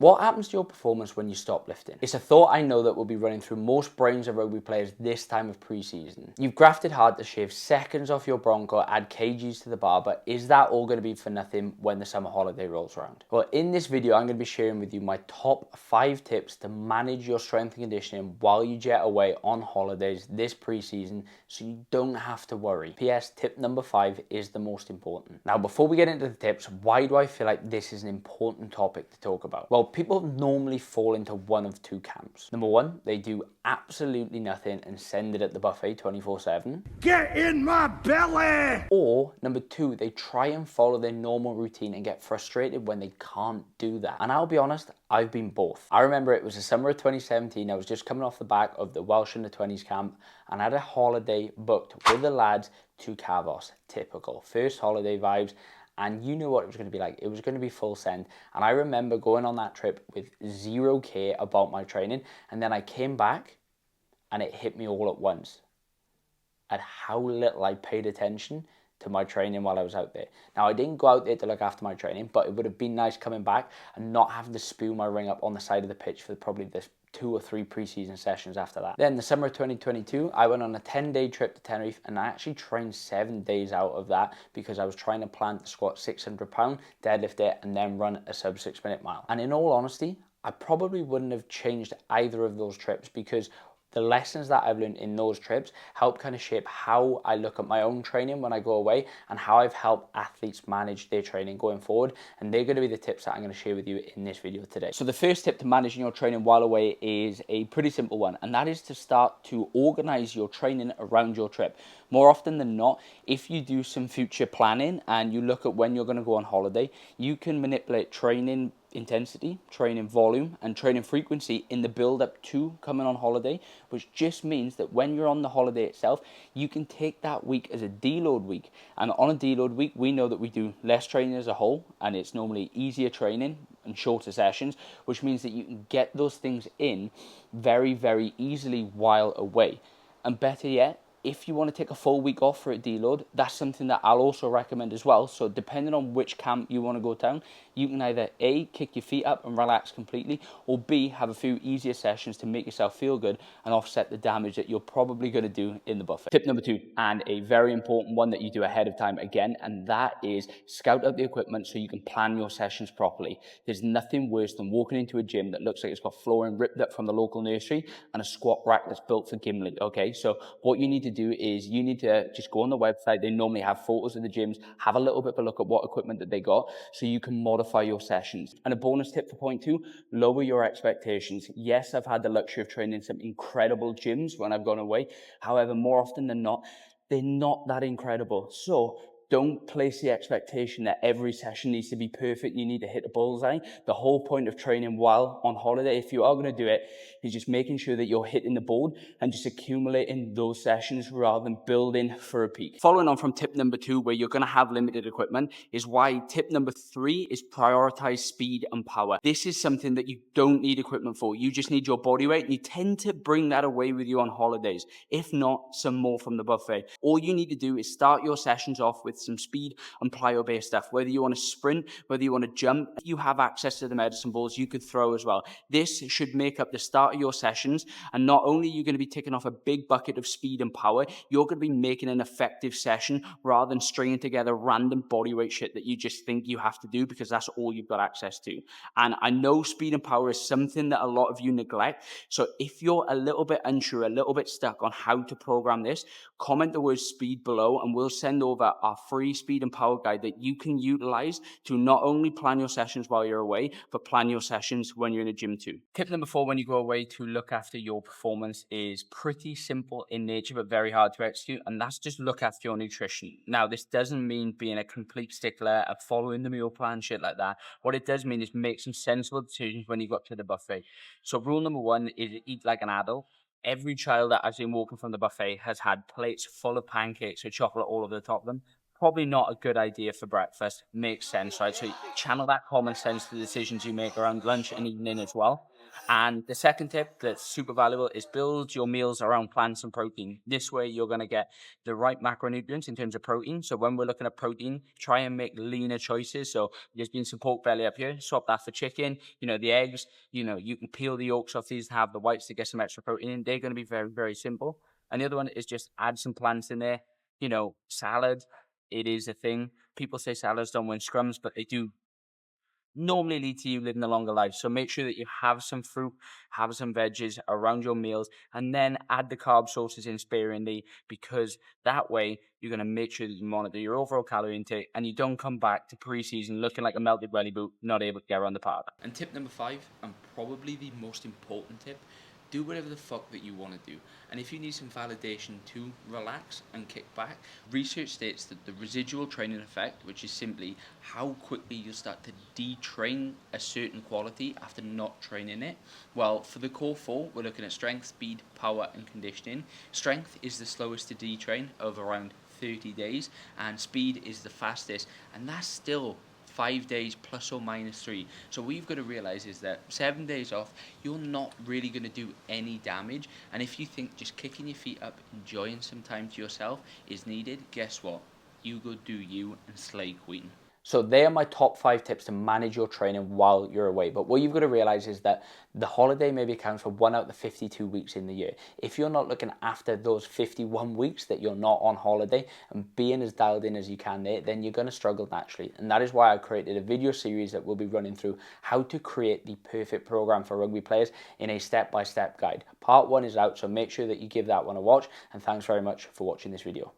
What happens to your performance when you stop lifting? It's a thought I know that will be running through most brains of rugby players this time of pre-season. You've grafted hard to shave seconds off your bronco, add kgs to the bar, but is that all going to be for nothing when the summer holiday rolls around? Well, in this video, I'm going to be sharing with you my top 5 tips to manage your strength and conditioning while you jet away on holidays this pre-season, so you don't have to worry. PS, tip number 5 is the most important. Now, before we get into the tips, why do I feel like this is an important topic to talk about? Well, people normally fall into one of two camps. Number one, they do absolutely nothing and send it at the buffet 24/7. Get in my belly! Or number two, they try and follow their normal routine and get frustrated when they can't do that. And I'll be honest, I've been both. I remember it was the summer of 2017. I was just coming off the back of the Welsh under 20s camp and I had a holiday booked with the lads to Cavos. Typical first holiday vibes. And you knew what it was going to be like. It was going to be full send. And I remember going on that trip with 0k about my training. And then I came back and it hit me all at once at how little I paid attention to my training while I was out there. Now, I didn't go out there to look after my training, but it would have been nice coming back and not having to spew my ring up on the side of the pitch for probably this 2 or 3 pre-season sessions after that. Then the summer of 2022, I went on a 10-day trip to Tenerife and I actually trained 7 days out of that because I was trying to plan to squat 600 pound, deadlift it, and then run a sub 6-minute mile. And in all honesty, I probably wouldn't have changed either of those trips because the lessons that I've learned in those trips help kind of shape how I look at my own training when I go away and how I've helped athletes manage their training going forward. And they're going to be the tips that I'm going to share with you in this video today. So the first tip to managing your training while away is a pretty simple one, and that is to start to organize your training around your trip. More often than not, if you do some future planning and you look at when you're going to go on holiday, you can manipulate training intensity, training volume, and training frequency in the build up to coming on holiday, which just means that when you're on the holiday itself, you can take that week as a deload week. And on a deload week, we know that we do less training as a whole, and it's normally easier training and shorter sessions, which means that you can get those things in very, very easily while away. And better yet, if you want to take a full week off for a deload, that's something that I'll also recommend as well. So depending on which camp you want to go down, you can either A, kick your feet up and relax completely, or B, have a few easier sessions to make yourself feel good and offset the damage that you're probably going to do in the buffet. Tip number 2, and a very important one that you do ahead of time again, and that is scout out the equipment so you can plan your sessions properly. There's nothing worse than walking into a gym that looks like it's got flooring ripped up from the local nursery and a squat rack that's built for Gimli, okay? So what you need to do is you need to just go on the website. They normally have photos of the gyms, have a little bit of a look at what equipment that they got so you can modify your sessions. And a bonus tip for point 2, lower your expectations. Yes, I've had the luxury of training some incredible gyms when I've gone away. However, more often than not, they're not that incredible. So don't place the expectation that every session needs to be perfect. You need to hit a bullseye. The whole point of training while on holiday, if you are going to do it, is just making sure that you're hitting the board and just accumulating those sessions rather than building for a peak. Following on from tip number 2, where you're going to have limited equipment, is why tip number 3 is prioritize speed and power. This is something that you don't need equipment for. You just need your body weight, and you tend to bring that away with you on holidays. If not, some more from the buffet. All you need to do is start your sessions off with some speed and plyo-based stuff. Whether you want to sprint, whether you want to jump, you have access to the medicine balls you could throw as well. This should make up the start of your sessions, and not only are you going to be taking off a big bucket of speed and power, you're going to be making an effective session rather than stringing together random bodyweight shit that you just think you have to do because that's all you've got access to. And I know speed and power is something that a lot of you neglect, so if you're a little bit unsure, a little bit stuck on how to program this, comment the word speed below and we'll send over our free speed and power guide that you can utilize to not only plan your sessions while you're away, but plan your sessions when you're in a gym too. Tip number 4, when you go away to look after your performance, is pretty simple in nature, but very hard to execute. And that's just look after your nutrition. Now, this doesn't mean being a complete stickler of following the meal plan, shit like that. What it does mean is make some sensible decisions when you got to the buffet. So rule number 1 is eat like an adult. Every child that I've seen walking from the buffet has had plates full of pancakes with chocolate all over the top of them. Probably not a good idea for breakfast. Makes sense, right? So channel that common sense to the decisions you make around lunch and evening as well. And the second tip that's super valuable is build your meals around plants and protein. This way, you're going to get the right macronutrients in terms of protein. So when we're looking at protein, try and make leaner choices. So there's been some pork belly up here. Swap that for chicken. The eggs, you can peel the yolks off these and have the whites to get some extra protein in. They're going to be very, very simple. And the other one is just add some plants in there. Salad, it is a thing. People say salads don't win scrums, but they do normally lead to you living a longer life. So make sure that you have some fruit, have some veggies around your meals, and then add the carb sources in sparingly, because that way you're going to make sure that you monitor your overall calorie intake and you don't come back to pre-season looking like a melted welly boot, not able to get around the park. And tip number 5, and probably the most important tip, do whatever the fuck that you want to do. And if you need some validation to relax and kick back, research states that the residual training effect, which is simply how quickly you start to detrain a certain quality after not training it. Well, for the core 4, we're looking at strength, speed, power, and conditioning. Strength is the slowest to detrain of around 30 days, and speed is the fastest, and that's still 5 days plus or minus 3. So what you've got to realize is that 7 days off, you're not really going to do any damage. And if you think just kicking your feet up, enjoying some time to yourself is needed, guess what? You go do you and slay queen. So they are my top 5 tips to manage your training while you're away. But what you've got to realize is that the holiday maybe accounts for 1 out of the 52 weeks in the year. If you're not looking after those 51 weeks that you're not on holiday and being as dialed in as you can there, then you're going to struggle naturally. And that is why I created a video series that we'll be running through how to create the perfect program for rugby players in a step-by-step guide. Part 1 is out, so make sure that you give that one a watch. And thanks very much for watching this video.